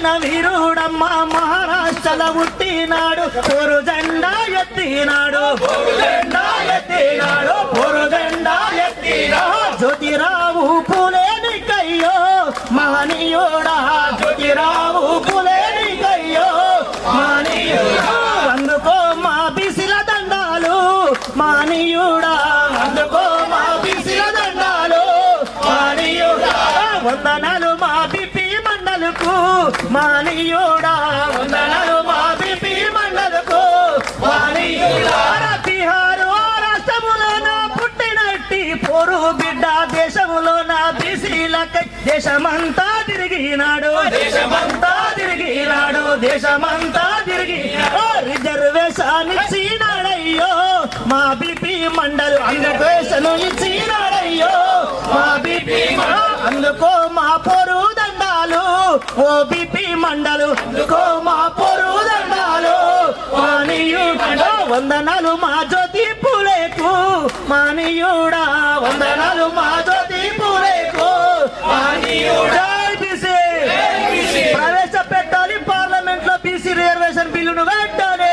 పుట్టిన వీరుడమ్మ మహారాష్ట్రలో పుట్టినాడు పోరు జెండా ఎత్తినాడు పోరు జెండా ఎత్తినాడు జ్యోతిరావు పులేని కయ్యో మహనీయుడా జ్యోతిరావు పులేని కయ్యో మహనీయుడా అందుకో మా బీసీల దండాలు మహనీయుడా అందుకో మా బీసీల దండాలు మహనీయుడా వందనాలు మా బిపి మండలకు మహనీయుడా వందనాలు మా బిపి మండలకు మహనీయుడా బీహారు రాష్ట్రములోన పుట్టినట్టి పోరు బిడ్డ దేశములోన బీసీలకై దేశమంతా తిరిగినాడు దేశమంతా తిరిగి రిజర్వేషన్ ఇచ్చినాడయ్యో మా బిపి మండలు రిజర్వేషన్ ఇచ్చినాడయ్యో మా బిపి అందుకో మా పోరు దండాలు ఓ బిపి మండలు అందుకో మా పోరు దండాలు మానీయుడా వందనాలు మా జ్యోతి పూలేకు మానీయుడా వందనాలు మా జ్యోతి పూలేకు మానీయుడా ప్రవేశపెట్టాలి పార్లమెంట్ లో బీసీ రిజర్వేషన్ బిల్లును వెంటనే